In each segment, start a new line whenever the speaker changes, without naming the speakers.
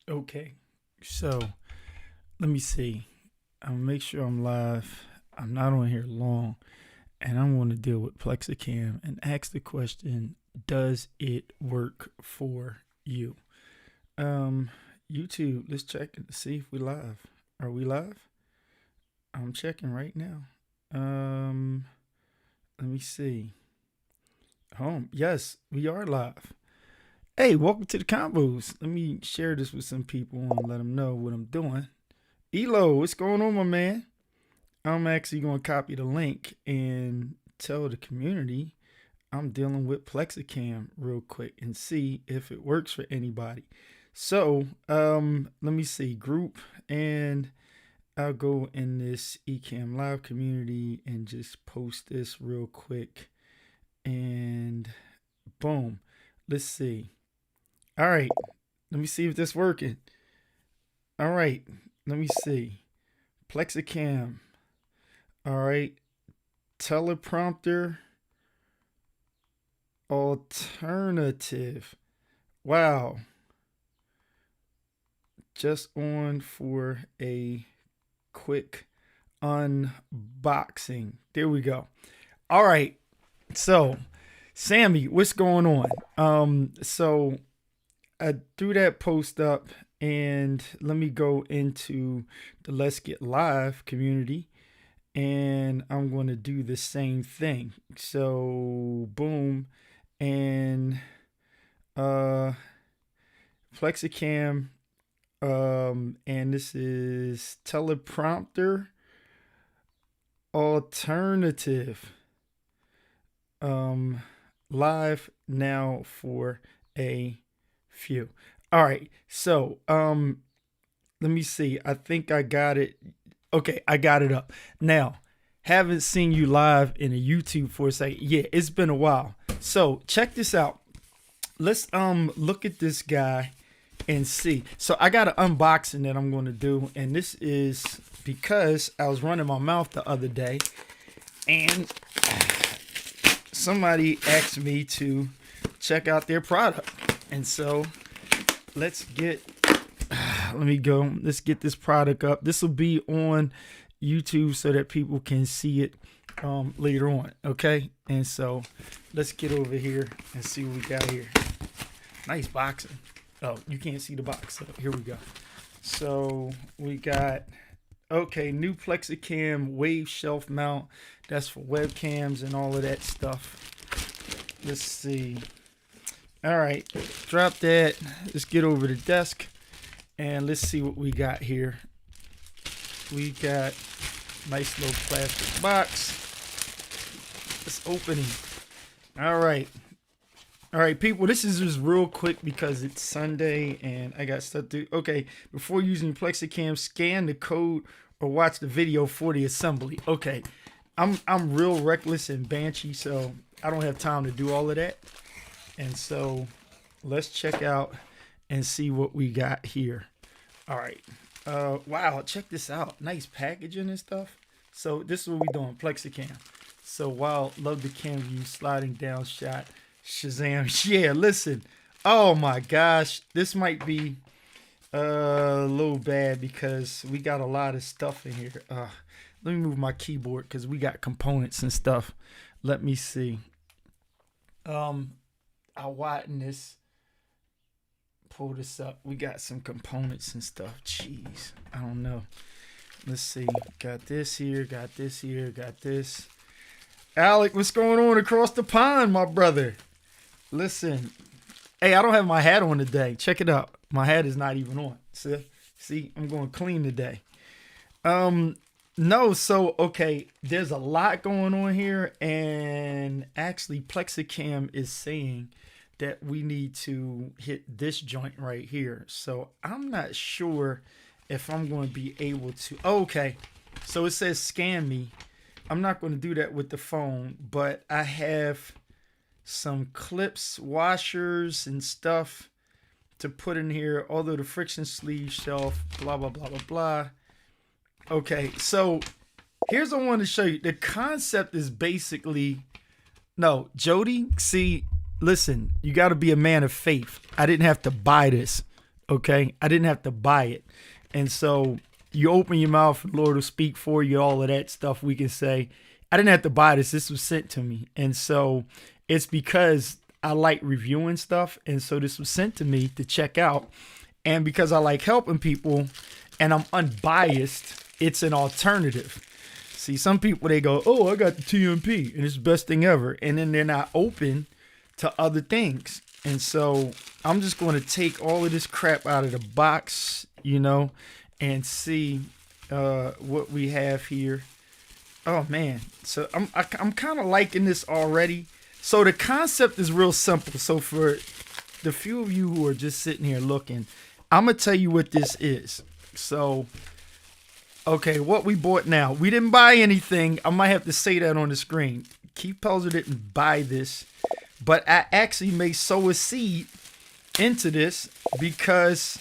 Okay, so let me see. I'll make sure I'm live. I'm not on here long, and I'm going to deal with PlexiCam and ask the question: does it work for you? Um, YouTube, let's check and see if we live. Are we live? I'm checking right now. Um, Let me see. Home. Yes, we are live. Hey, welcome to the combos. Let me share this with some people and let them know what I'm doing. Elo, what's going on, my man? I'm actually going to copy the link and tell the community I'm dealing with PlexiCam real quick and see if it works for anybody. So, let me see, group, and I'll go in this Ecamm Live community and just post this real quick. And boom, let's see. All right, let me see if this working. All right, let me see. PlexiCam. All right, teleprompter alternative. Wow. Just on for a quick unboxing. There we go. All right. So, Sammy, what's going on? So I threw that post up and let me go into the Let's Get Live community and I'm going to do the same thing. So, boom, and PlexiCam, and this is teleprompter alternative, live now for a few. All right, so let me see. I think I got it. Okay, I got it up now. Haven't seen you live in a YouTube for a second. Yeah, it's been a while. So check this out. Let's look at this guy and see. So I got an unboxing that I'm going to do, and this is because I was running my mouth the other day, and somebody asked me to check out their product, and so let's get. Let me go. Let's get this product up. This will be on YouTube so that people can see it later on. Okay, and so let's get over here and see what we got here. Nice boxing. Oh, you can't see the box. So here we go. So we got, okay, new PlexiCam wave shelf mount. That's for webcams and all of that stuff. Let's see. All right, drop that. Let's get over the desk and let's see what we got here. We got nice little plastic box. It's opening. All right. All right, people, this is just real quick because it's Sunday and I got stuff to do. Okay, before using PlexiCam, scan the code or watch the video for the assembly. Okay, I'm real reckless and banshee, so I don't have time to do all of that. And so let's check out and see what we got here. All right. Wow, check this out. Nice packaging and stuff. So this is what we doing, PlexiCam. So wow, love the cam view, sliding down shot. Shazam. Yeah, listen. Oh my gosh. This might be a little bad because we got a lot of stuff in here. Let me move my keyboard because we got components and stuff. Let me see. I'll widen this. Pull this up. We got some components and stuff. Jeez. I don't know. Let's see. Got this here. Got this here. Got this. Alec, what's going on across the pond, my brother? Listen. Hey, I don't have my hat on today. Check it out. My hat is not even on. See, I'm going clean today. No, so okay, there's a lot going on here, and actually PlexiCam is saying that we need to hit this joint right here. So I'm not sure if I'm going to be able to. Okay, so it says scan me. I'm not going to do that with the phone, but I have some clips, washers, and stuff to put in here. Although the friction sleeve shelf, blah blah blah blah blah. Okay, so here's what I want to show you. The concept is basically, no, Jody, see, listen, you got to be a man of faith. I didn't have to buy this. Okay. I didn't have to buy it. And so you open your mouth, Lord will speak for you, all of that stuff we can say. I didn't have to buy this. This was sent to me. And so it's because I like reviewing stuff. And so this was sent to me to check out. And because I like helping people and I'm unbiased, it's an alternative. See, some people, they go, oh, I got the TMP and it's the best thing ever. And then they're not open to other things. And so I'm just going to take all of this crap out of the box, you know, and see what we have here. Oh, man. So I'm kind of liking this already. So the concept is real simple. So for the few of you who are just sitting here looking, I'm going to tell you what this is. So, okay, what we bought now. We didn't buy anything. I might have to say that on the screen. Keith Pelzer didn't buy this. But I actually may sow a seed into this because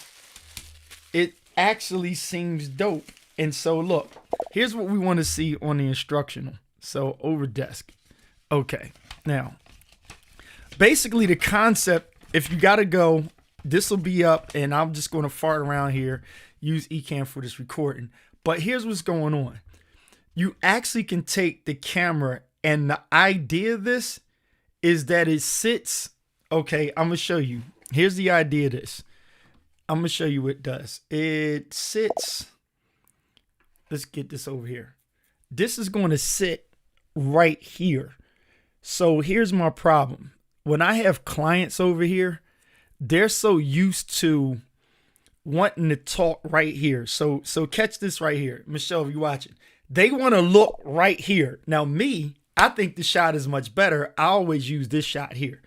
it actually seems dope. And so look, here's what we want to see on the instructional. So over desk. Okay. Now, basically the concept, if you got to go, this will be up and I'm just going to fart around here, use Ecamm for this recording. But here's what's going on. You actually can take the camera, and the idea of this is that it sits. Okay, I'm going to show you. Here's the idea of this. I'm going to show you what it does. It sits. Let's get this over here. This is going to sit right here. So here's my problem. When I have clients over here, they're so used to wanting to talk right here. So catch this right here. Michelle, if you're watching, they want to look right here. Now me, I think the shot is much better. I always use this shot here.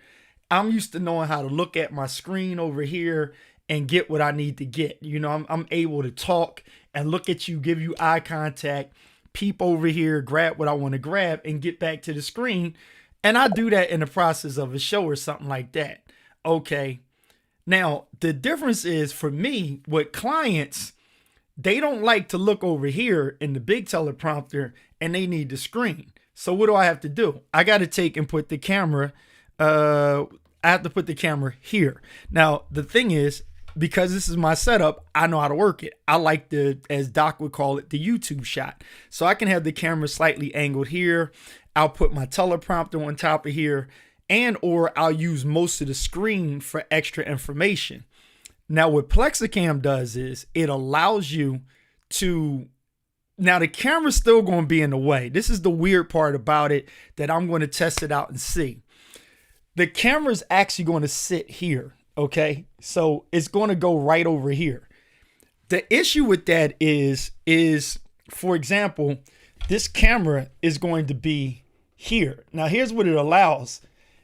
I'm used to knowing how to look at my screen over here and get what I need to get. You know, I'm able to talk and look at you, give you eye contact, peep over here, grab what I want to grab and get back to the screen. And I do that in the process of a show or something like that. Okay. Now, the difference is for me with clients, they don't like to look over here in the big teleprompter and they need the screen. So what do I have to do? I got to take and put the camera. I have to put the camera here. Now, the thing is, because this is my setup, I know how to work it. I like the, as Doc would call it, the YouTube shot. So I can have the camera slightly angled here. I'll put my teleprompter on top of here, and or I'll use most of the screen for extra information. Now, what PlexiCam does is it allows you to, now the camera's still going to be in the way. This is the weird part about it that I'm going to test it out and see. The camera's actually going to sit here. Okay, so it's going to go right over here. The issue with that is, for example, this camera is going to be here. Now, here's what it allows.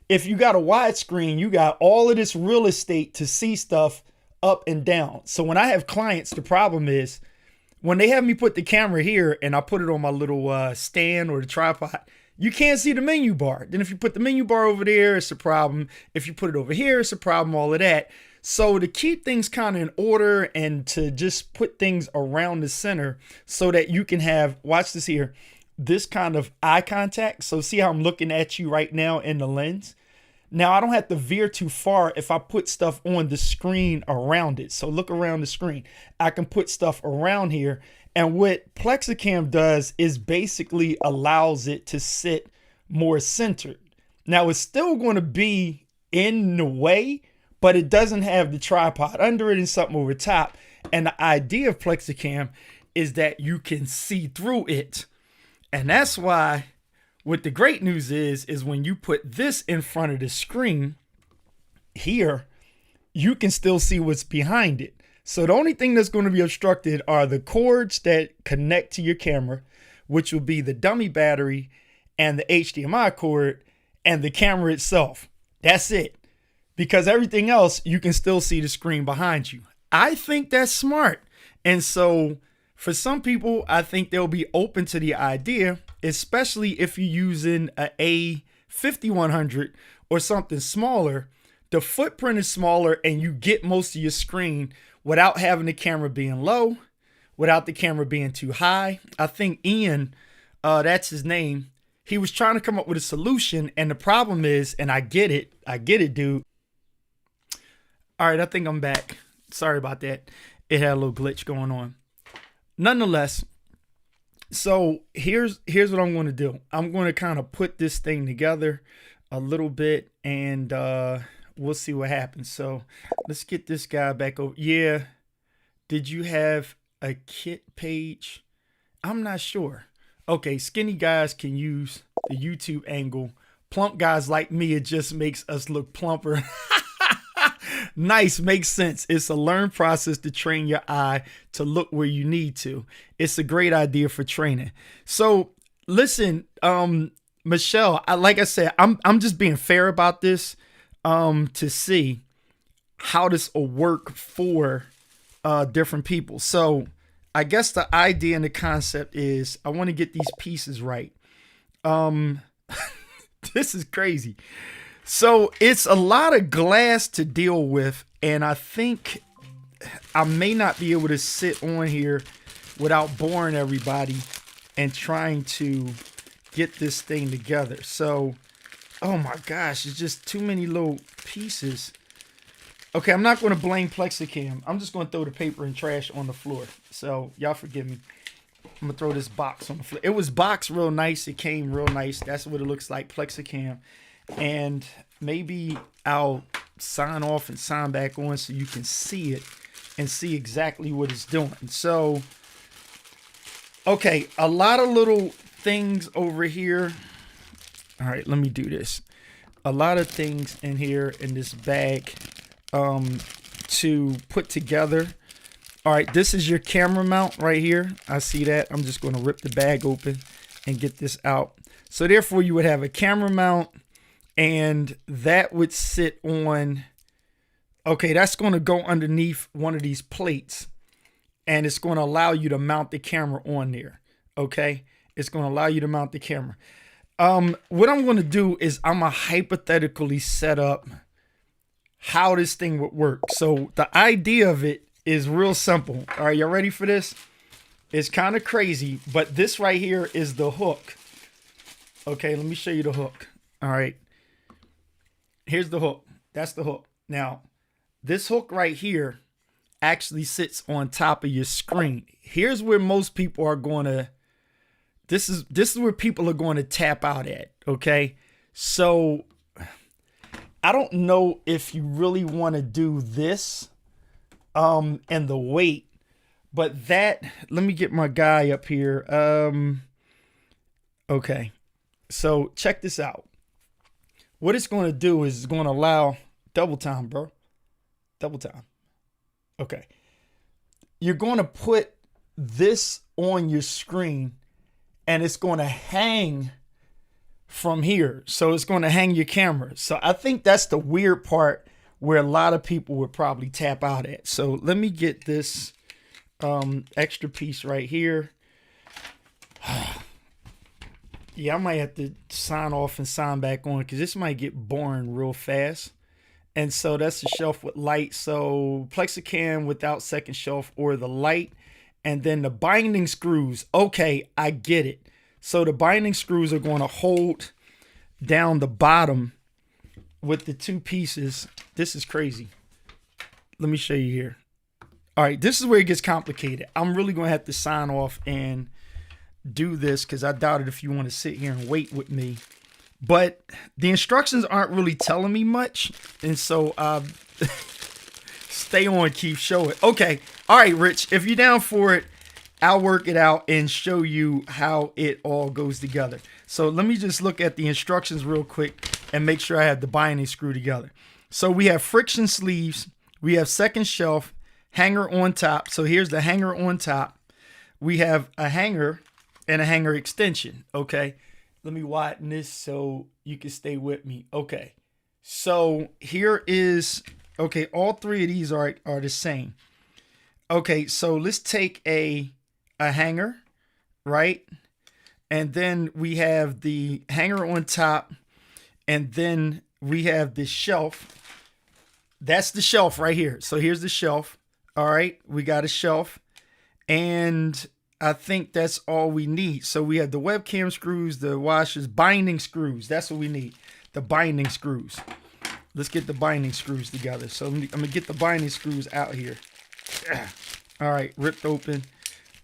If you got a widescreen, you got all of this real estate to see stuff up and down. So when I have clients, the problem is when they have me put the camera here and I put it on my little stand or the tripod, you can't see the menu bar. Then if you put the menu bar over there, it's a problem. If you put it over here, it's a problem, all of that. So to keep things kind of in order and to just put things around the center so that you can have, watch this here, this kind of eye contact. So see how I'm looking at you right now in the lens? Now I don't have to veer too far if I put stuff on the screen around it. So look around the screen. I can put stuff around here. And what PlexiCam does is basically allows it to sit more centered. Now it's still going to be in the way, but it doesn't have the tripod under it and something over top. And the idea of PlexiCam is that you can see through it. And that's why what the great news is when you put this in front of the screen here, you can still see what's behind it. So the only thing that's going to be obstructed are the cords that connect to your camera, which will be the dummy battery and the HDMI cord and the camera itself. That's it. Because everything else, you can still see the screen behind you. I think that's smart. And so for some people, I think they'll be open to the idea, especially if you're using a A5100 or something smaller. The footprint is smaller and you get most of your screen without having the camera being low, without the camera being too high. I think Ian, that's his name, he was trying to come up with a solution. And the problem is, and I get it, dude. All right, I think I'm back. Sorry about that. It had a little glitch going on. Nonetheless, so here's what I'm going to do. I'm going to kind of put this thing together a little bit, and we'll see what happens. So let's get this guy back over. Yeah. Did you have a kit page? I'm not sure. Okay, skinny guys can use the YouTube angle. Plump guys like me, it just makes us look plumper. Nice, makes sense. It's a learned process to train your eye to look where you need to. It's a great idea for training. So listen, Michelle, like I said, I'm just being fair about this to see how this will work for different people. So I guess the idea and the concept is I want to get these pieces right. This is crazy. So it's a lot of glass to deal with, and I think I may not be able to sit on here without boring everybody and trying to get this thing together. So, oh my gosh, it's just too many little pieces. Okay, I'm not going to blame PlexiCam. I'm just going to throw the paper and trash on the floor. So y'all forgive me. I'm going to throw this box on the floor. It was boxed real nice. It came real nice. That's what it looks like, PlexiCam. And maybe I'll sign off and sign back on so you can see it and see exactly what it's doing. So, okay, a lot of little things over here. All right, let me do this. A lot of things in here in this bag to put together. All right, this is your camera mount right here. I see that. I'm just going to rip the bag open and get this out. So therefore, you would have a camera mount, and that would sit on, okay, that's going to go underneath one of these plates, and it's going to allow you to mount the camera on there. Okay, it's going to allow you to mount the camera. What I'm going to do is I'm going to hypothetically set up how this thing would work. So the idea of it is real simple. All right, y'all ready for this? It's kind of crazy, but this right here is the hook. Okay, let me show you the hook. All right. Here's the hook. That's the hook. Now, this hook right here actually sits on top of your screen. Here's where most people are going to, this is where people are going to tap out at, okay? So, I don't know if you really want to do this and the weight, but that, let me get my guy up here. Okay, so check this out. What it's going to do is it's going to allow double time, bro. Double time. Okay. You're going to put this on your screen, and it's going to hang from here. So it's going to hang your camera. So I think that's the weird part where a lot of people would probably tap out at. So let me get this extra piece right here. Yeah, I might have to sign off and sign back on because this might get boring real fast. And so that's the shelf with light. So PlexiCam without second shelf or the light. And then the binding screws. Okay, I get it. So the binding screws are going to hold down the bottom with the two pieces. This is crazy. Let me show you here. All right, this is where it gets complicated. I'm really going to have to sign off and do this because I doubt it if you want to sit here and wait with me. But the instructions aren't really telling me much. And so stay on, Keith, show it. Okay. All right, Rich, if you're down for it, I'll work it out and show you how it all goes together. So let me just look at the instructions real quick and make sure I have the binding screw together. So we have friction sleeves. We have second shelf, hanger on top. So here's the hanger on top. We have a hanger and a hanger extension. Okay. Let me widen this so you can stay with me. Okay. So here is, okay, all three of these are the same. Okay, so let's take a hanger, right? And then we have the hanger on top, and then we have the shelf. That's the shelf right here. So here's the shelf. All right, we got a shelf, and I think that's all we need. So we have the webcam screws, the washers, binding screws. That's what we need, the binding screws. let's get the binding screws together. So I'm gonna get the binding screws out here. All right, ripped open.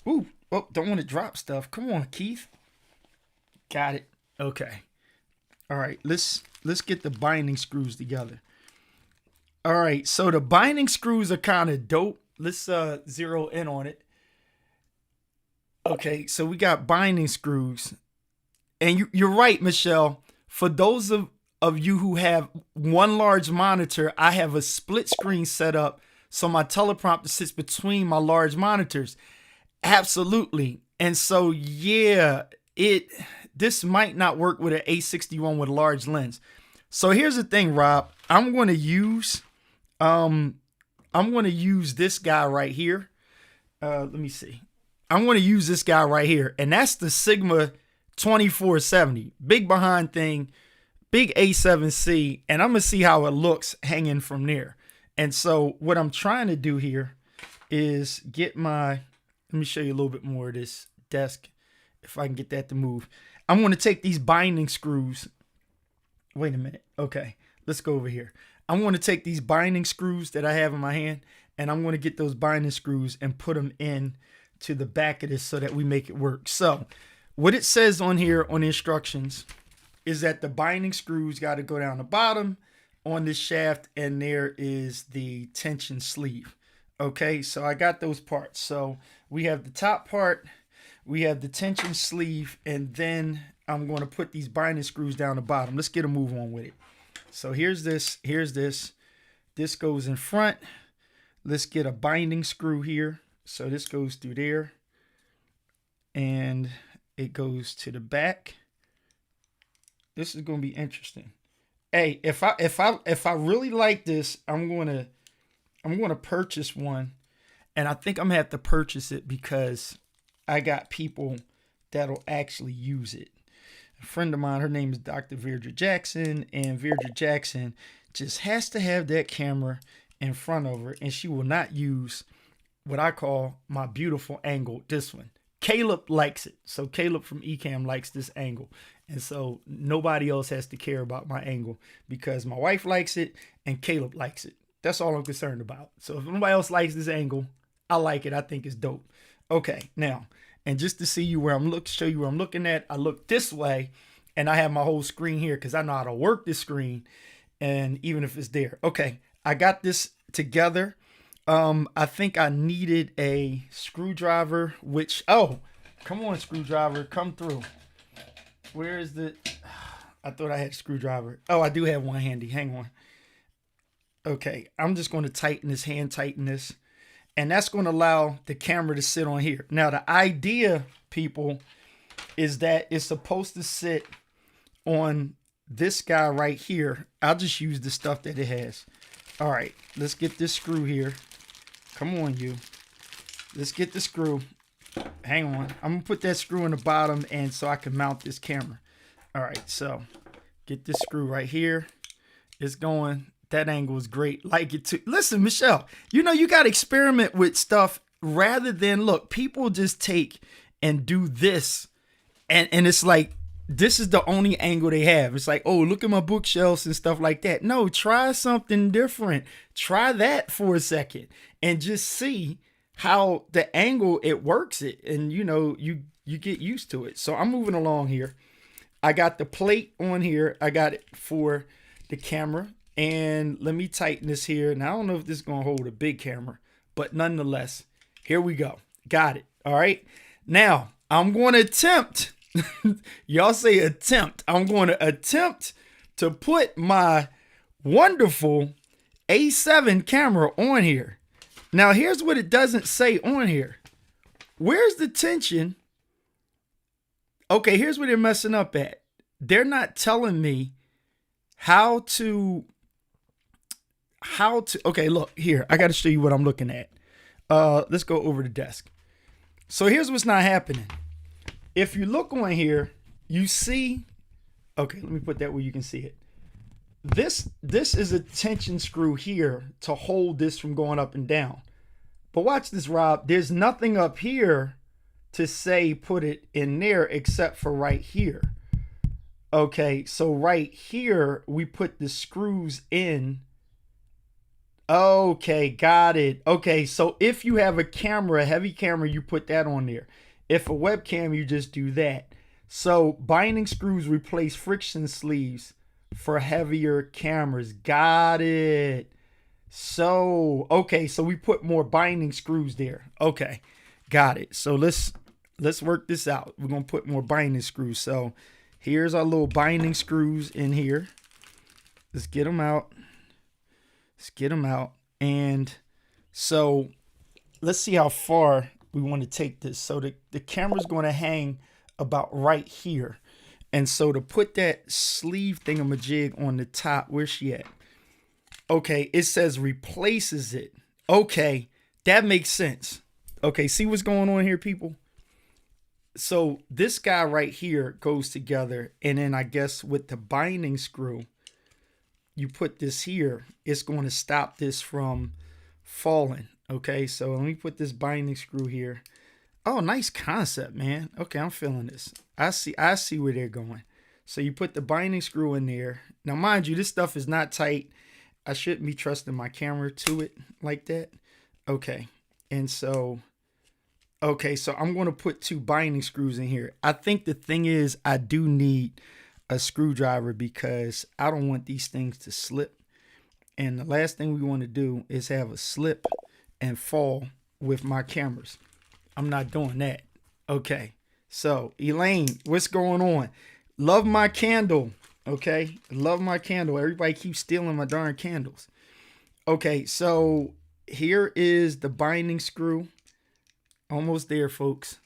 Ooh, oh, don't want to drop stuff. Come on, Keith. Got it. Okay. All right, let's get the binding screws together. All right, so the binding screws are kind of dope. Let's zero in on it. Okay, so we got binding screws. And you're right, Michelle. For those of you who have one large monitor, I have a split screen set up so my teleprompter sits between my large monitors. Absolutely. And so, yeah, this might not work with an A61 with a large lens. So here's the thing, Rob. I'm going to use this guy right here. Let me see. I'm going to use this guy right here, and that's the Sigma 2470, big behind thing, big A7C, and I'm going to see how it looks hanging from there. And so what I'm trying to do here is get let me show you a little bit more of this desk, if I can get that to move. I'm going to take these binding screws. Wait a minute. Okay, let's go over here. I'm going to take these binding screws that I have in my hand, and I'm going to get those binding screws and put them in to the back of this so that we make it work. So what it says on here on the instructions is that the binding screws got to go down the bottom on this shaft, and there is the tension sleeve. Okay, so I got those parts. So we have the top part, we have the tension sleeve, and then I'm going to put these binding screws down the bottom. Let's get a move on with it. So here's this. This goes in front. Let's get a binding screw here. So this goes through there, and it goes to the back. This is going to be interesting. Hey, if I really like this, I'm going to purchase one, and I think I'm going to have to purchase it because I got people that'll actually use it. A friend of mine, her name is Dr. Virdra Jackson, and Virdra Jackson just has to have that camera in front of her, and she will not use what I call my beautiful angle, this one. Caleb likes it. So Caleb from Ecamm likes this angle. And so nobody else has to care about my angle because my wife likes it and Caleb likes it. That's all I'm concerned about. So if nobody else likes this angle, I like it. I think it's dope. Okay, now, and just to see you where show you where I'm looking at, I look this way and I have my whole screen here because I know how to work this screen. And even if it's there. Okay, I got this together. I think I needed a screwdriver, which, oh, come on, screwdriver, come through. Where is the, I thought I had a screwdriver. Oh, I do have one handy. Hang on. Okay, I'm just going to tighten this, hand tighten this. And that's going to allow the camera to sit on here. Now, the idea, people, is that it's supposed to sit on this guy right here. I'll just use the stuff that it has. All right, let's get this screw here. Come on, you. Let's get the screw. Hang on. I'm going to put that screw in the bottom and so I can mount this camera. All right, so get this screw right here. It's going. That angle is great. Like it too. Listen, Michelle, you know, you got to experiment with stuff rather than, look, people just take and do this. And it's like, this is the only angle they have. It's like, oh, look at my bookshelves and stuff like that. No, try something different. Try that for a second and just see how the angle it works it. And, you know, you get used to it. So I'm moving along here. I got the plate on here. I got it for the camera. And let me tighten this here. Now, I don't know if this is going to hold a big camera, but nonetheless, here we go. Got it. All right. Now, I'm going to attempt. Y'all say attempt. I'm going to attempt to put my wonderful A7 camera on here. Now, here's what it doesn't say on here. Where's the tension? Okay, here's where they're messing up at. They're not telling me how to, okay, look here. I got to show you what I'm looking at. Let's go over the desk. So here's what's not happening. If you look on here, you see, okay, let me put that where you can see it. This is a tension screw here to hold this from going up and down. But watch this, Rob. There's nothing up here to say put it in there except for right here. Okay, so right here we put the screws in. Okay, got it. Okay, so if you have a camera, a heavy camera, you put that on there. If a webcam, you just do that. So binding screws replace friction sleeves for heavier cameras. Got it. So, okay, so we put more binding screws there. Okay, got it. So let's work this out. We're gonna put more binding screws. So here's our little binding screws in here. Let's get them out. Let's get them out. And so let's see how far we want to take this. So the camera's going to hang about right here. And so to put that sleeve thingamajig on the top, where's she at? Okay, it says replaces it. Okay, that makes sense. Okay, see what's going on here, people? So this guy right here goes together. And then I guess with the binding screw, you put this here, it's going to stop this from falling. Okay, so let me put this binding screw here. Oh, nice concept, man. Okay, I'm feeling this. I see where they're going. So you put the binding screw in there. Now, mind you, this stuff is not tight. I shouldn't be trusting my camera to it like that. Okay, and so, okay, so I'm going to put 2 binding screws in here. I think the thing is I do need a screwdriver because I don't want these things to slip. And the last thing we want to do is have a slip and fall with my cameras. I'm not doing that. Okay. So Elaine, what's going on? Love my candle. Okay. Love my candle. Everybody keeps stealing my darn candles. Okay. So here is the binding screw. Almost there, folks.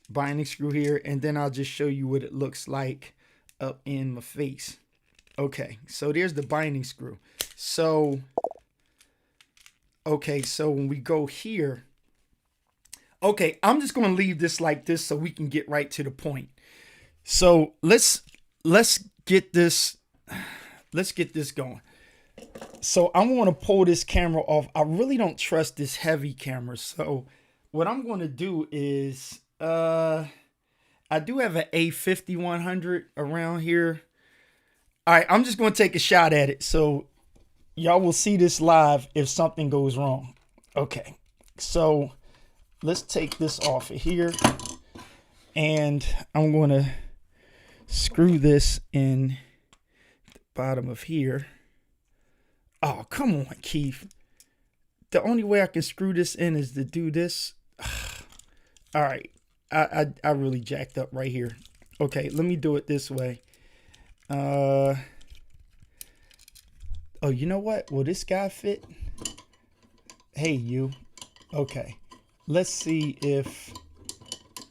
Binding screw here. And then I'll just show you what it looks like up in my face. Okay, so there's the binding screw. So, okay, so when we go here, okay, I'm just going to leave this like this so we can get right to the point. So let's get this going. So I'm going to pull this camera off. I really don't trust this heavy camera. So what I'm going to do is I do have an A5100 around here. All right, I'm just going to take a shot at it. So y'all will see this live if something goes wrong. Okay, so let's take this off of here. And I'm going to screw this in the bottom of here. Oh, come on, Keith. The only way I can screw this in is to do this. All right. I really jacked up right here. Okay, let me do it this way. Oh, you know what? Will this guy fit? Hey, you. Okay. Let's see if...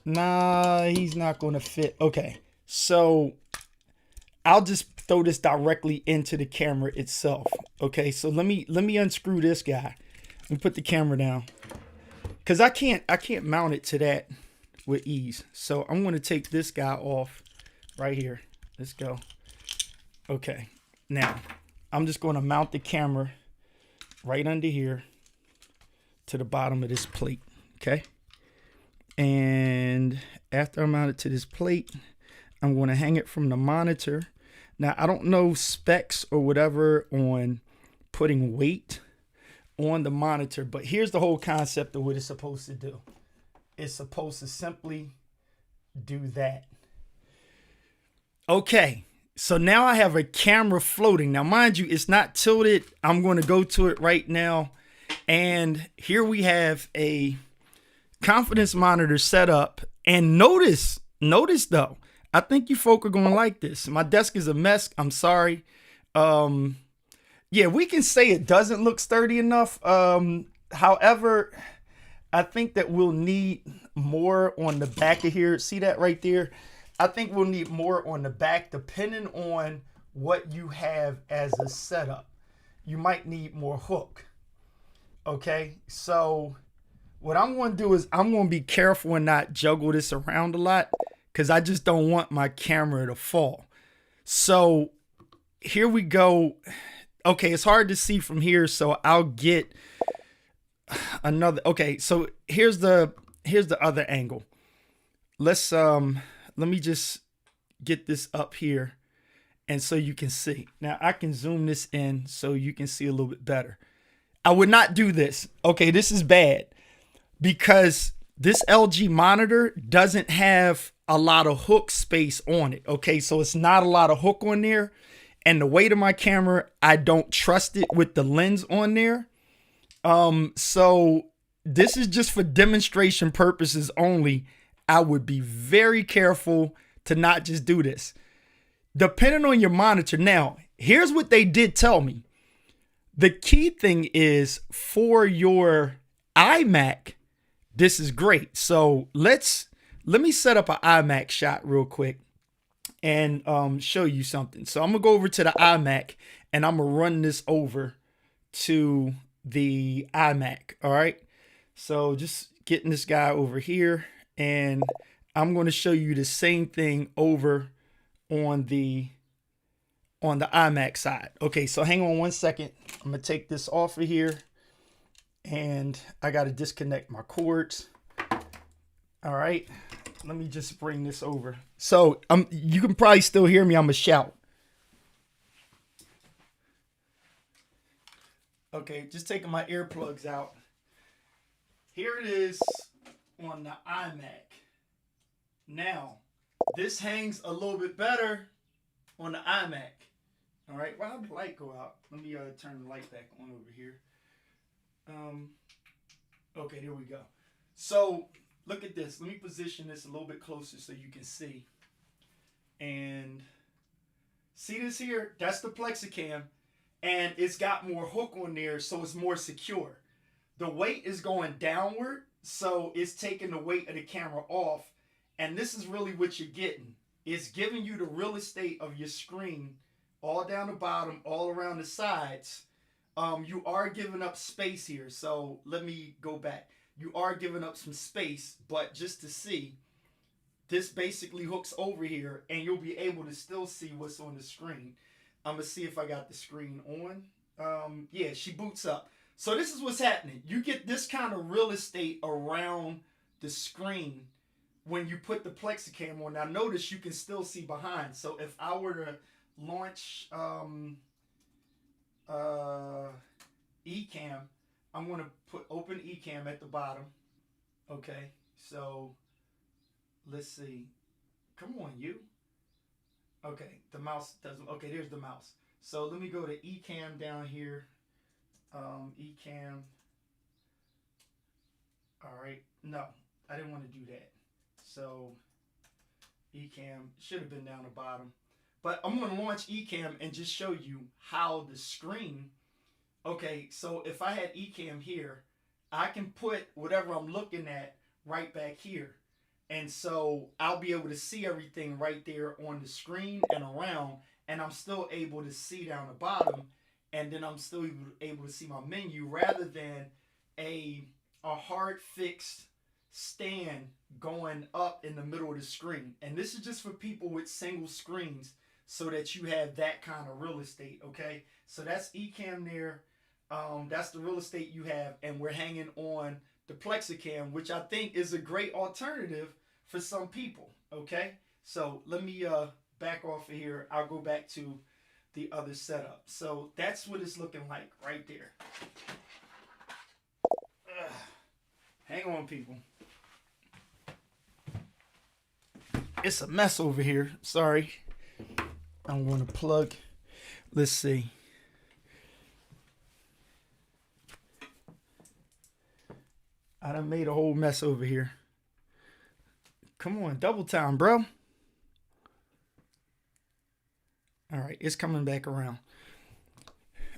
Nah, he's not going to fit. Okay, so I'll just throw this directly into the camera itself. Okay, so let me unscrew this guy. Let me put the camera down. Because I can't mount it to that with ease. So I'm going to take this guy off right here. Let's go. Okay. Now, I'm just going to mount the camera right under here to the bottom of this plate. Okay. And after I mount it to this plate, I'm going to hang it from the monitor. Now, I don't know specs or whatever on putting weight on the monitor, but here's the whole concept of what it's supposed to do. It's supposed to simply do that. Okay, so now I have a camera floating. Now, mind you, it's not tilted. I'm going to go to it right now. And here we have a confidence monitor set up. And notice though, I think you folk are going to like this. My desk is a mess. I'm sorry. Yeah, we can say it doesn't look sturdy enough. However, I think that we'll need more on the back of here. See that right there? I think we'll need more on the back depending on what you have as a setup. You might need more hook. Okay, so what I'm going to do is I'm going to be careful and not juggle this around a lot because I just don't want my camera to fall. So here we go. Okay, it's hard to see from here, so I'll get another. Okay, so here's the other angle. Let me just get this up here And so you can see. Now I can zoom this in so you can see a little bit better. I would not do this. Okay, this is bad because this LG monitor doesn't have a lot of hook space on it. Okay, so it's not a lot of hook on there. And the weight of my camera, I don't trust it with the lens on there. So this is just for demonstration purposes only. I would be very careful to not just do this. Depending on your monitor. Now, here's what they did tell me. The key thing is for your iMac, this is great. So let me set up an iMac shot real quick and show you something. So I'm gonna go over to the iMac and I'm gonna run this over to the iMac. All right. So just getting this guy over here, and I'm going to show you the same thing over on the iMac side. Okay, so hang on one second. I'm going to take this off of here, and I got to disconnect my cords. All right, let me just bring this over. So you can probably still hear me. I'm going to shout. Okay, just taking my earplugs out. Here it is on the iMac. Now, this hangs a little bit better on the iMac. All right, why did the light go out? Let me turn the light back on over here. Okay, there we go. So, look at this. Let me position this a little bit closer so you can see. And see this here? That's the PlexiCam. And it's got more hook on there, so it's more secure. The weight is going downward, so it's taking the weight of the camera off. And this is really what you're getting. It's giving you the real estate of your screen all down the bottom, all around the sides. You are giving up space here. So let me go back. You are giving up some space, but just to see, this basically hooks over here and you'll be able to still see what's on the screen. I'm going to see if I got the screen on. Yeah, she boots up. So this is what's happening. You get this kind of real estate around the screen when you put the PlexiCam on. Now notice you can still see behind. So if I were to launch eCam, I'm going to open eCam at the bottom. Okay, so let's see. Come on, you. Okay, the mouse doesn't. Okay, there's the mouse. So let me go to eCam down here. eCam. All right. No, I didn't want to do that. So eCam should have been down the bottom. But I'm going to launch eCam and just show you how the screen. Okay, so if I had eCam here, I can put whatever I'm looking at right back here. And so I'll be able to see everything right there on the screen and around, and I'm still able to see down the bottom, and then I'm still able to see my menu rather than a hard fixed stand going up in the middle of the screen. And this is just for people with single screens so that you have that kind of real estate, okay? So that's eCam there. That's the real estate you have, and we're hanging on the PlexiCam, which I think is a great alternative for some people, okay? So let me back off of here. I'll go back to the other setup. So that's what it's looking like right there. Hang on, people. It's a mess over here. Sorry. I'm going to plug. Let's see. I done made a whole mess over here. Come on, double time, bro. All right, it's coming back around.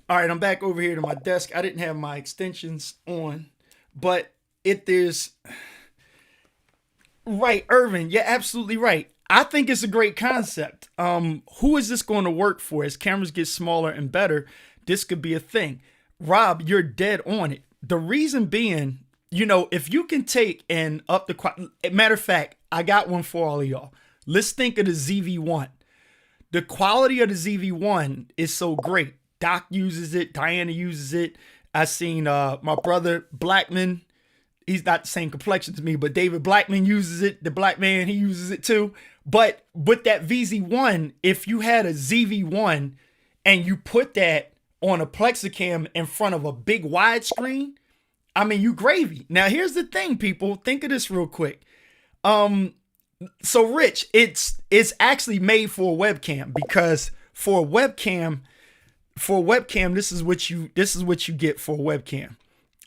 All right, I'm back over here to my desk. I didn't have my extensions on, but there's right, Irvin, you're absolutely right. I think it's a great concept. Who is this going to work for? As cameras get smaller and better, this could be a thing. Rob, you're dead on it. The reason being, you know, if you can take and up the quality, matter of fact, I got one for all of y'all. Let's think of the ZV-1. The quality of the ZV-1 is so great. Doc uses it. Diana uses it. I seen my brother Blackman he's not the same complexion as me, but David Blackman uses it. The black man, he uses it too. But with that VZ1, if you had a ZV1 and you put that on a PlexiCam in front of a big widescreen, I mean, you gravy. Now, here's the thing, people. Think of this real quick. So Rich, it's actually made for a webcam, because for a webcam, this is what you get for a webcam.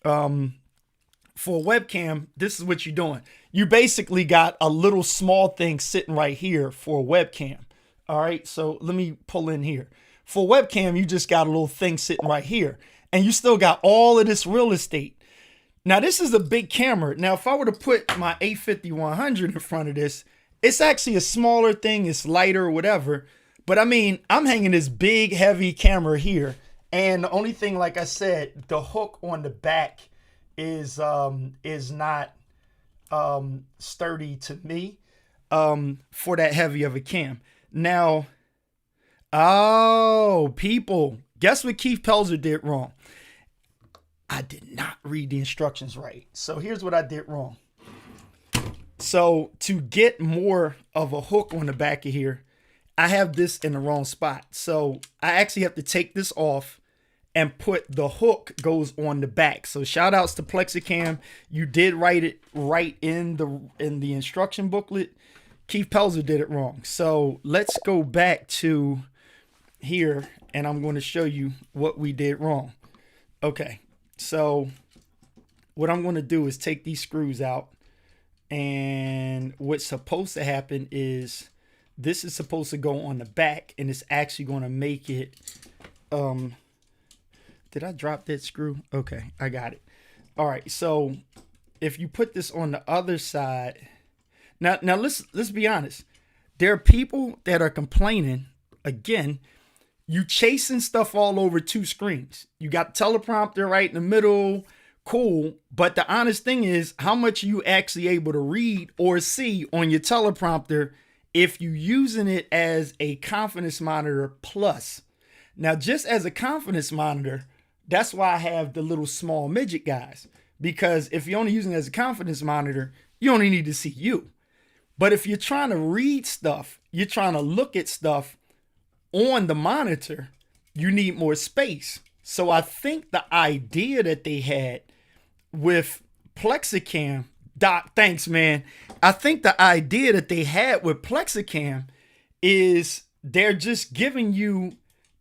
For a webcam, this is what you're doing. You basically got a little small thing sitting right here for a webcam. All right, so let me pull in here. For a webcam, you just got a little thing sitting right here, and you still got all of this real estate. Now, this is a big camera. Now, if I were to put my A50-100 in front of this, it's actually a smaller thing. It's lighter or whatever. But I mean, I'm hanging this big, heavy camera here. And the only thing, like I said, the hook on the back is not sturdy to me for that heavy of a cam. Now, oh, people, guess what Keith Pelzer did wrong? I did not read the instructions right. So here's what I did wrong. So to get more of a hook on the back of here, I have this in the wrong spot. So I actually have to take this off and put the hook goes on the back. So shout outs to PlexiCam. You did write it right in the instruction booklet. Keith Pelzer did it wrong. So let's go back to here and I'm going to show you what we did wrong. Okay. So what I'm going to do is take these screws out, and what's supposed to happen is this is supposed to go on the back, and it's actually going to make it, did I drop that screw? Okay, I got it. All right. So if you put this on the other side, now let's be honest. There are people that are complaining again. You chasing stuff all over two screens. You got teleprompter right in the middle. Cool. But the honest thing is, how much are you actually able to read or see on your teleprompter if you're using it as a confidence monitor plus? Now, just as a confidence monitor, that's why I have the little small midget guys. Because if you're only using it as a confidence monitor, you only need to see you. But if you're trying to read stuff, you're trying to look at stuff on the monitor, you need more space. So I think the idea that they had with PlexiCam, Doc, thanks, man. I think the idea that they had with PlexiCam is they're just giving you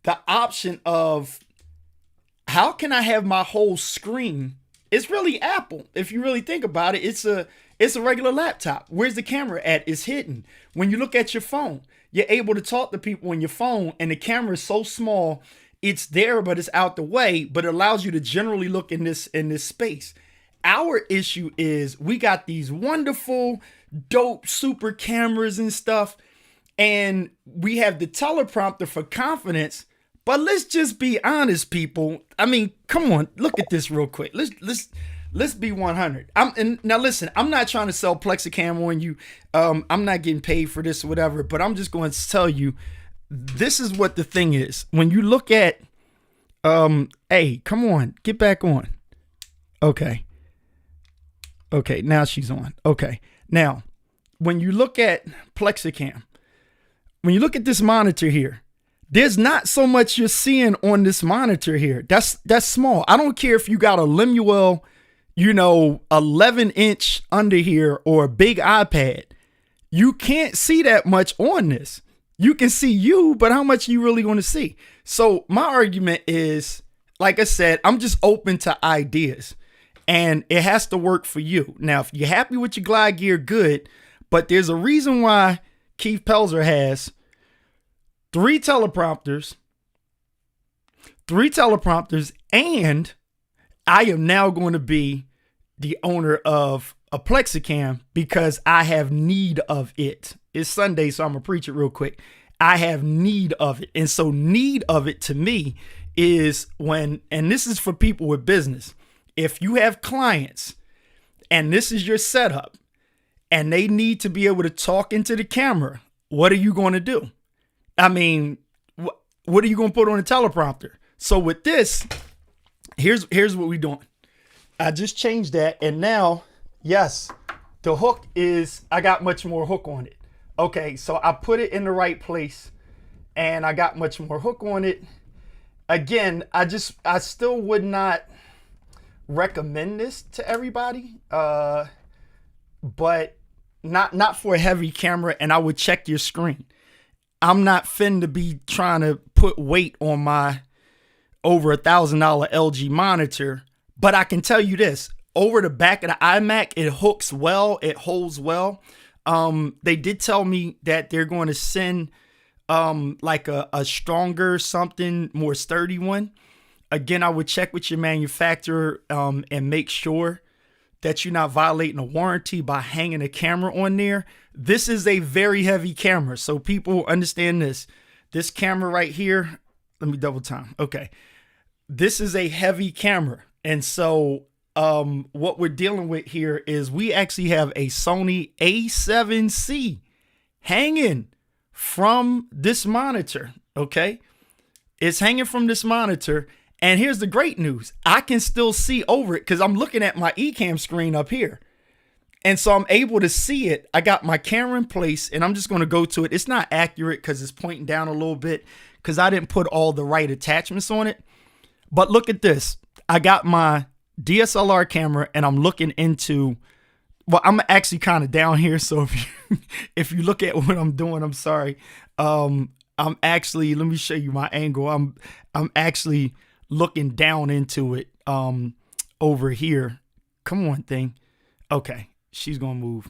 the option of, how can I have my whole screen? It's really Apple. If you really think about it, it's a regular laptop. Where's the camera at? It's hidden. When you look at your phone, you're able to talk to people on your phone, and the camera is so small, it's there, but it's out the way, but it allows you to generally look in this space. Our issue is we got these wonderful, dope, super cameras and stuff, and we have the teleprompter for confidence. But let's just be honest, people. I mean, come on, look at this real quick. Let's be 100. Now listen, I'm not trying to sell PlexiCam on you. I'm not getting paid for this or whatever, but I'm just going to tell you, this is what the thing is. When you look at, hey, come on, get back on. Okay. Okay, now she's on. Okay. Now, when you look at PlexiCam, when you look at this monitor here, there's not so much you're seeing on this monitor here. That's small. I don't care if you got a Lemuel, 11-inch under here or a big iPad. You can't see that much on this. You can see you, but how much are you really going to see? So my argument is, like I said, I'm just open to ideas, and it has to work for you. Now, if you're happy with your glide gear, good, but there's a reason why Keith Pelzer has three teleprompters, and I am now going to be the owner of a PlexiCam because I have need of it. It's Sunday, so I'm going to preach it real quick. I have need of it. And so need of it to me is when, and this is for people with business, if you have clients and this is your setup and they need to be able to talk into the camera, what are you going to do? I mean, what are you going to put on a teleprompter? So with this, here's what we're doing. I just changed that, and now, yes, the hook is, I got much more hook on it. Okay, so I put it in the right place, and I got much more hook on it. Again, I still would not recommend this to everybody, but not for a heavy camera, and I would check your screen. I'm not finna be trying to put weight on my over $1,000 LG monitor, but I can tell you this: over the back of the iMac, it hooks well, it holds well. They did tell me that they're going to send like a stronger, something more sturdy one. Again, I would check with your manufacturer and make sure that you're not violating a warranty by hanging a camera on there. This is a very heavy camera, so people understand this. This camera right here, let me double time. Okay, this is a heavy camera, and so what we're dealing with here is we actually have a Sony A7C hanging from this monitor. Okay, it's hanging from this monitor. And here's the great news. I can still see over it because I'm looking at my eCam screen up here. And so I'm able to see it. I got my camera in place, and I'm just going to go to it. It's not accurate because it's pointing down a little bit because I didn't put all the right attachments on it. But look at this. I got my DSLR camera, and I'm looking into, well, I'm actually kind of down here. So if you look at what I'm doing, I'm sorry. I'm actually, let me show you my angle. I'm actually looking down into it over here. Come on, thing. Okay, she's gonna move.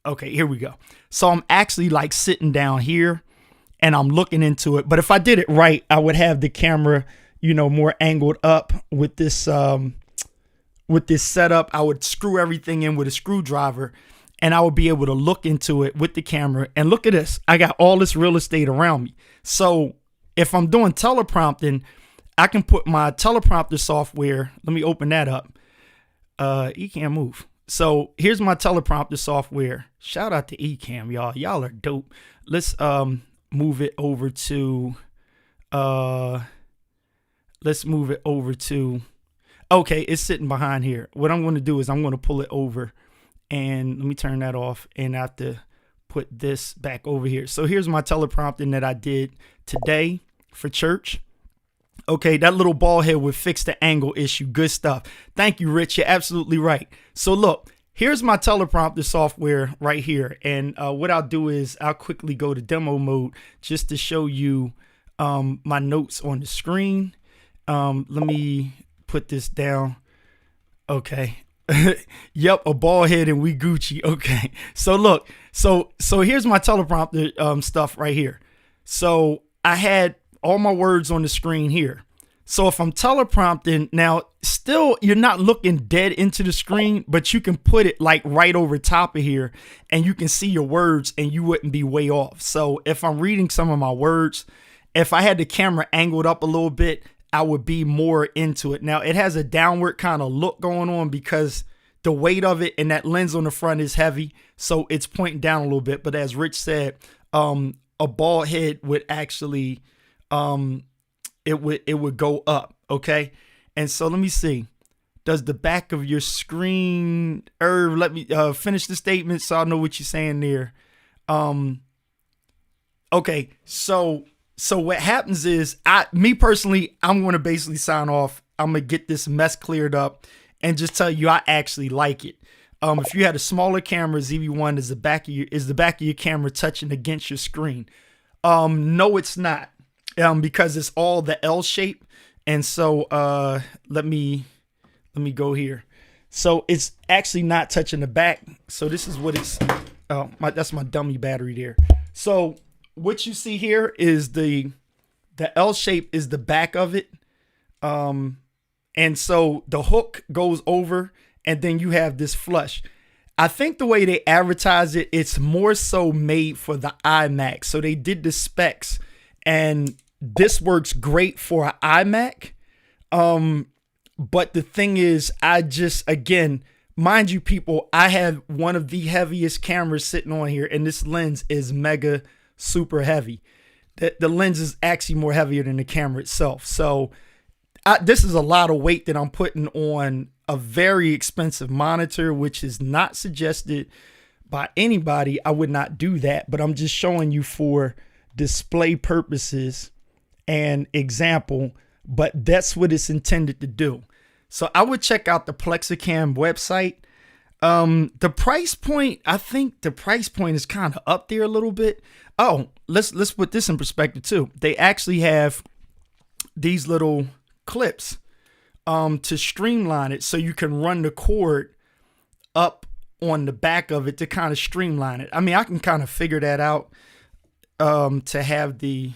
Okay, here we go. So I'm actually like sitting down here and I'm looking into it. But if I did it right, I would have the camera, you know, more angled up with this setup. I would screw everything in with a screwdriver, and I would be able to look into it with the camera. And look at this. I got all this real estate around me. So if I'm doing teleprompting, I can put my teleprompter software. Let me open that up. Ecamm move. So here's my teleprompter software. Shout out to Ecamm, y'all. Y'all are dope. Let's move it over to okay, it's sitting behind here. What I'm going to do is I'm going to pull it over, and let me turn that off, and I have to put this back over here. So here's my teleprompting that I did today for church. Okay, that little ball head would fix the angle issue. Good stuff. Thank you, Rich. You're absolutely right. So look, here's my teleprompter software right here. And what I'll do is I'll quickly go to demo mode just to show you my notes on the screen. Let me put this down. Okay. Yep, a ball head and we Gucci. Okay. So look, so here's my teleprompter stuff right here. So I had all my words on the screen here. So if I'm teleprompting now, still you're not looking dead into the screen, but you can put it like right over top of here and you can see your words and you wouldn't be way off. So if I'm reading some of my words, if I had the camera angled up a little bit, I would be more into it. Now it has a downward kind of look going on because the weight of it and that lens on the front is heavy. So it's pointing down a little bit. But as Rich said, a bald head would actually, it would go up. Okay. And so let me see. Does the back of your screen, let me finish the statement so I know what you're saying there. Okay. So what happens is me personally, I'm going to basically sign off. I'm going to get this mess cleared up and just tell you, I actually like it. If you had a smaller camera, ZV-1 is the back of your camera touching against your screen. No, it's not. Because it's all the L shape. And so let me go here. So it's actually not touching the back. So this is what it's that's my dummy battery there. So what you see here is the L shape is the back of it. And so the hook goes over and then you have this flush. I think the way they advertise it, it's more so made for the iMac. So they did the specs and this works great for an iMac. But the thing is, again, mind you, people, I have one of the heaviest cameras sitting on here and this lens is mega super heavy. The lens is actually more heavier than the camera itself. So this is a lot of weight that I'm putting on a very expensive monitor, which is not suggested by anybody. I would not do that, but I'm just showing you for display purposes and example, but that's what it's intended to do. So I would check out the PlexiCam website. The price point, I think the price point is kind of up there a little bit. Oh, let's put this in perspective too. They actually have these little clips to streamline it, so you can run the cord up on the back of it to kind of streamline it. I mean, I can kind of figure that out to have the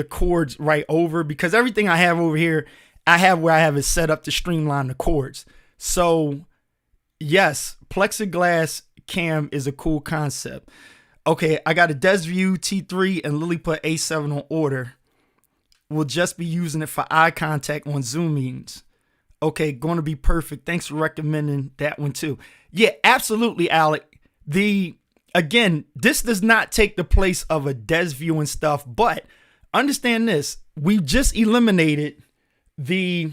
cords right over, because everything I have over here, I have where I have it set up to streamline the cords. So yes, plexiglass cam is a cool concept. Okay, I got a DesView T3 and Lily put A7 on order. We'll just be using it for eye contact on Zoom meetings. Okay, going to be perfect. Thanks for recommending that one too. Yeah, absolutely, Alec. Again, this does not take the place of a DesView and stuff, but understand this: we just eliminated the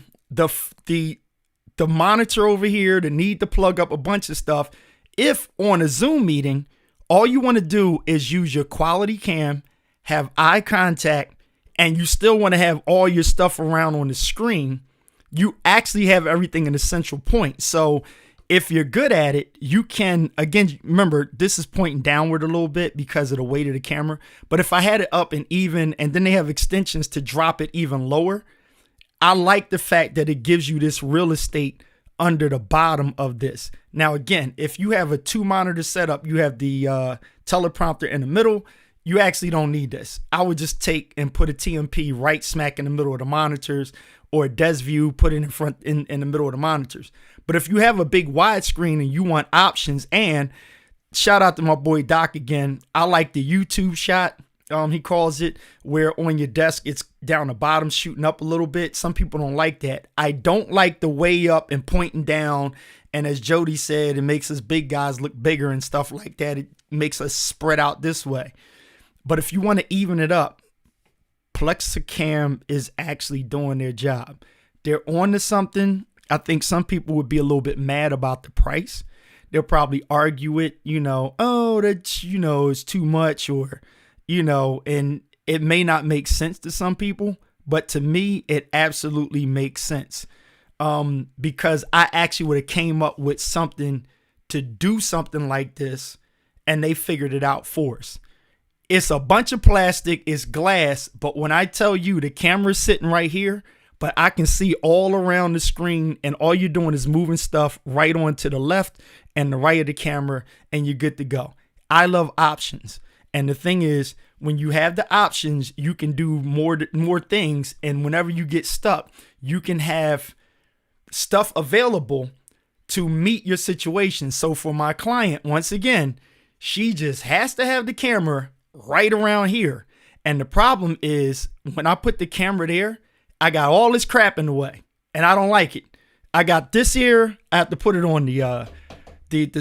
monitor over here, the need to plug up a bunch of stuff. If on a Zoom meeting, all you want to do is use your quality cam, have eye contact, and you still want to have all your stuff around on the screen, you actually have everything in a central point. So if you're good at it, you can, again, remember, this is pointing downward a little bit because of the weight of the camera. But if I had it up and even, and then they have extensions to drop it even lower, I like the fact that it gives you this real estate under the bottom of this. Now, again, if you have a 2-monitor setup, you have the teleprompter in the middle, you actually don't need this. I would just take and put a TMP right smack in the middle of the monitors, or a DesView, put it in front in the middle of the monitors. But if you have a big widescreen and you want options, and shout out to my boy Doc again, I like the YouTube shot. He calls it, where on your desk it's down the bottom shooting up a little bit. Some people don't like that. I don't like the way up and pointing down, and as Jody said, it makes us big guys look bigger and stuff like that. It makes us spread out this way. But if you want to even it up, PlexiCam is actually doing their job. They're on to something. I think some people would be a little bit mad about the price. They'll probably argue it, oh, that's, it's too much, or and it may not make sense to some people, but to me, it absolutely makes sense. Because I actually would have came up with something to do something like this, and they figured it out for us. It's a bunch of plastic, it's glass, but when I tell you the camera's sitting right here, but I can see all around the screen, and all you're doing is moving stuff right on to the left and the right of the camera, and you're good to go. I love options. And the thing is, when you have the options, you can do more things. And whenever you get stuck, you can have stuff available to meet your situation. So for my client, once again, she just has to have the camera right around here. And the problem is, when I put the camera there, I got all this crap in the way, and I don't like it. I got this here. I have to put it on the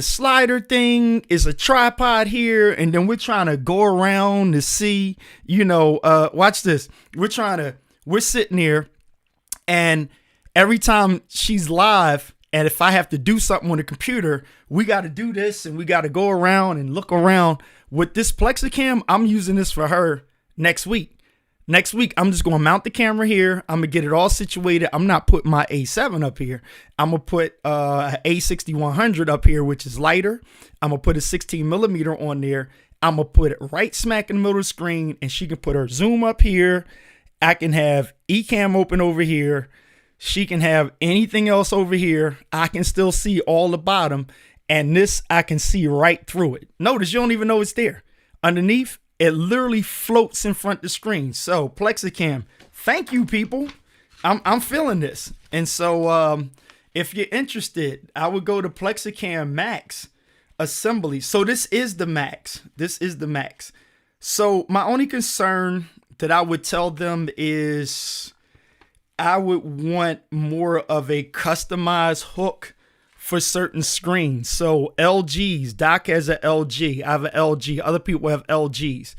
slider thing is a tripod here, and then we're trying to go around to see, watch this. We're sitting here, and every time she's live, and if I have to do something on the computer, we got to do this, and we got to go around and look around. With this PlexiCam, I'm using this for her next week. Next week, I'm just going to mount the camera here. I'm going to get it all situated. I'm not putting my A7 up here. I'm going to put A6100 up here, which is lighter. I'm going to put a 16 millimeter on there. I'm going to put it right smack in the middle of the screen, and she can put her zoom up here. I can have eCam open over here. She can have anything else over here. I can still see all the bottom, and this, I can see right through it. Notice you don't even know it's there. Underneath, it literally floats in front of the screen. So PlexiCam, thank you, people. I'm feeling this. And so if you're interested, I would go to PlexiCam Max Assembly. So this is the Max. This is the Max. So my only concern that I would tell them is I would want more of a customized hook for certain screens. So LGs, Doc has an LG. I have an LG. Other people have LGs.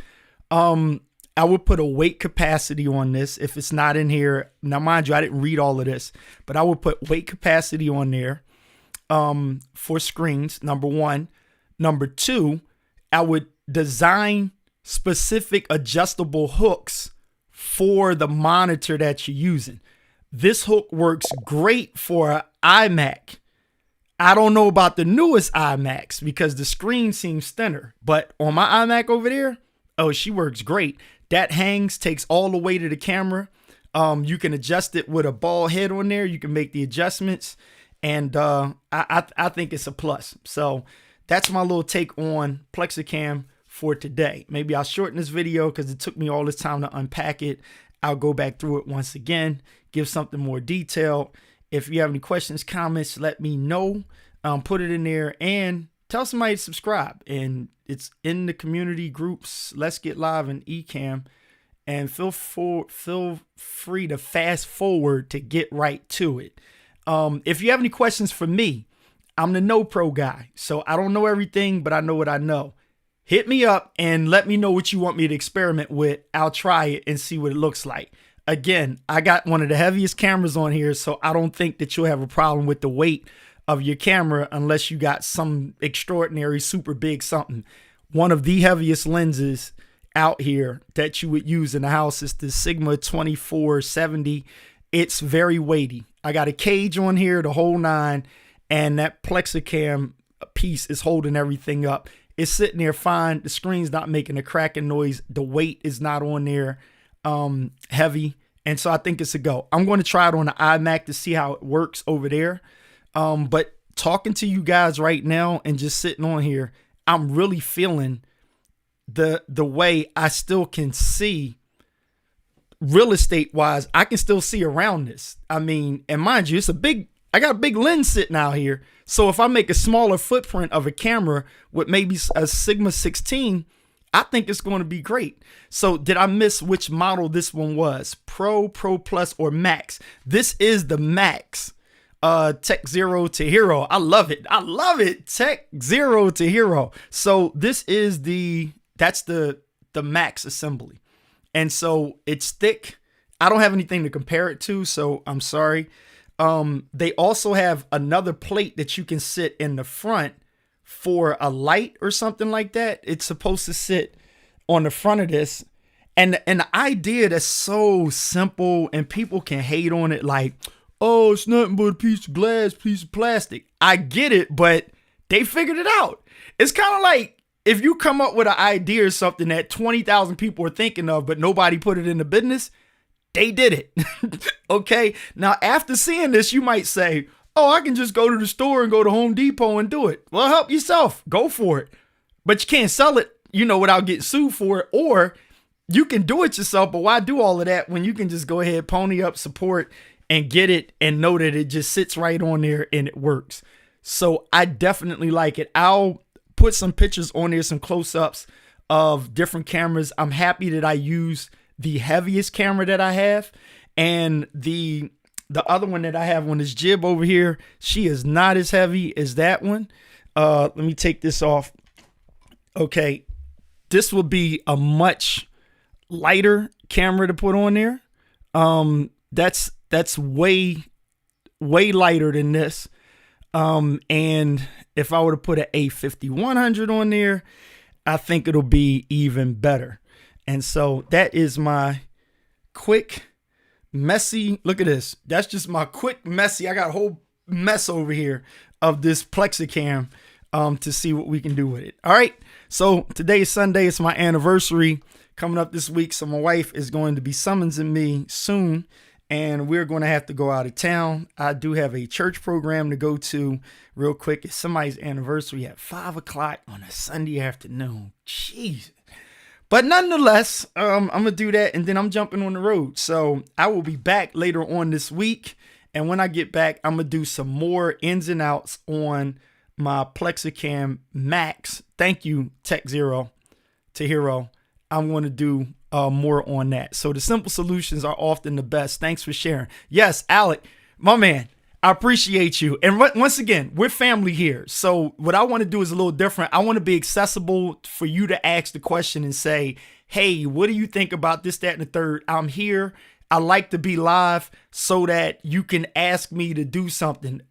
I would put a weight capacity on this if it's not in here. Now, mind you, I didn't read all of this, but I would put weight capacity on there for screens, number one. Number two, I would design specific adjustable hooks for the monitor that you're using. This hook works great for an iMac. I don't know about the newest iMacs because the screen seems thinner, but on my iMac over there, oh, she works great. That hangs, takes all the weight of the camera. You can adjust it with a ball head on there. You can make the adjustments, and I think it's a plus. So that's my little take on PlexiCam for today. Maybe I'll shorten this video because it took me all this time to unpack it. I'll go back through it once again, give something more detailed. If you have any questions, comments, let me know. Put it in there and tell somebody to subscribe. And it's in the community groups. Let's Get Live and Ecamm. And feel free to fast forward to get right to it. If you have any questions for me, I'm the no pro guy. So I don't know everything, but I know what I know. Hit me up and let me know what you want me to experiment with. I'll try it and see what it looks like. Again, I got one of the heaviest cameras on here, so I don't think that you'll have a problem with the weight of your camera unless you got some extraordinary, super big something. One of the heaviest lenses out here that you would use in the house is the Sigma 2470. It's very weighty. I got a cage on here, the whole nine, and that PlexiCam piece is holding everything up. It's sitting there fine. The screen's not making a cracking noise. The weight is not on there heavy. And so I think it's a go. I'm going to try it on the iMac to see how it works over there. But talking to you guys right now and just sitting on here, I'm really feeling the way I still can see real estate wise. I can still see around this. I mean, and mind you, I got a big lens sitting out here. So if I make a smaller footprint of a camera with maybe a Sigma 16, I think it's going to be great. So did I miss which model this one was? Pro, Pro Plus, or Max? This is the Max. Tech Zero to Hero. I love it. I love it. Tech Zero to Hero. So this is that's the Max assembly. And so it's thick. I don't have anything to compare it to, so I'm sorry. They also have another plate that you can sit in the front for a light or something like that. It's supposed to sit on the front of this. And the idea that's so simple and people can hate on it like, oh, it's nothing but a piece of glass, piece of plastic. I get it, but they figured it out. It's kind of like if you come up with an idea or something that 20,000 people are thinking of, but nobody put it into business, they did it. Okay. Now, after seeing this, you might say, oh, I can just go to the store and go to Home Depot and do it. Well, help yourself. Go for it. But you can't sell it, without getting sued for it. Or you can do it yourself. But why do all of that when you can just go ahead, pony up, support, and get it and know that it just sits right on there and it works. So I definitely like it. I'll put some pictures on there, some close-ups of different cameras. I'm happy that I use the heaviest camera that I have, and the other one that I have on this jib over here, she is not as heavy as that one. Let me take this off. Okay, this will be a much lighter camera to put on there. That's way lighter than this. And if I were to put an A5100 on there, I think it'll be even better. And so that is my quick, messy, look at this. That's just my quick, messy. I got a whole mess over here of this PlexiCam to see what we can do with it. All right. So today is Sunday. It's my anniversary coming up this week. So my wife is going to be summoning me soon, and we're going to have to go out of town. I do have a church program to go to real quick. It's somebody's anniversary at 5 o'clock on a Sunday afternoon. Jeez. But nonetheless, I'm going to do that, and then I'm jumping on the road. So I will be back later on this week. And when I get back, I'm going to do some more ins and outs on my PlexiCam Max. Thank you, Tech Zero to Hero. I'm going to do more on that. So the simple solutions are often the best. Thanks for sharing. Yes, Alec, my man, I appreciate you. And once again, we're family here. So what I want to do is a little different. I want to be accessible for you to ask the question and say, hey, what do you think about this, that, and the third? I'm here. I like to be live so that you can ask me to do something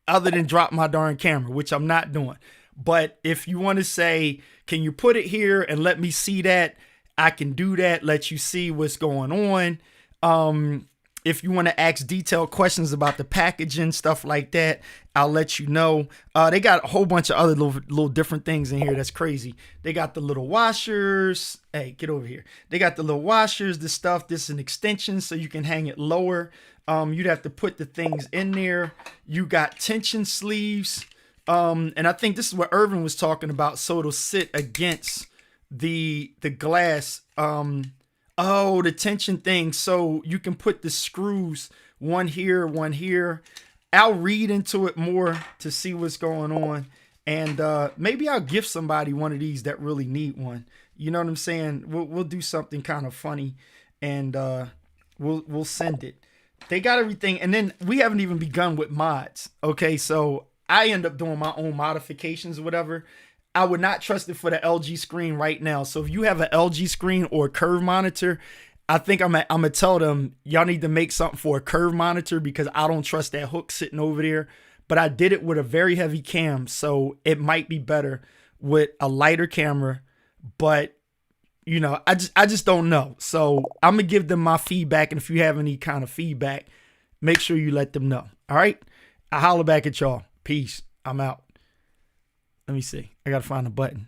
other than drop my darn camera, which I'm not doing. But if you want to say, can you put it here and let me see that? I can do that, let you see what's going on. If you want to ask detailed questions about the packaging, stuff like that, I'll let you know. They got a whole bunch of other little different things in here that's crazy. They got the little washers. Hey, get over here. They got the little washers, this stuff. This is an extension so you can hang it lower. You'd have to put the things in there. You got tension sleeves. And I think this is what Irvin was talking about. So it'll sit against the glass. Oh, the tension thing. So you can put the screws, one here, one here. I'll read into it more to see what's going on. And maybe I'll give somebody one of these that really need one. You know what I'm saying? We'll do something kind of funny, and we'll send it. They got everything. And then we haven't even begun with mods. Okay, so I end up doing my own modifications or whatever. I would not trust it for the LG screen right now. So if you have an LG screen or a curve monitor, I think I'm gonna tell them y'all need to make something for a curve monitor, because I don't trust that hook sitting over there. But I did it with a very heavy cam, so it might be better with a lighter camera. But you know, I just don't know. So I'm gonna give them my feedback, and if you have any kind of feedback, make sure you let them know. All right, I holler back at y'all. Peace. I'm out. Let me see. I gotta find a button.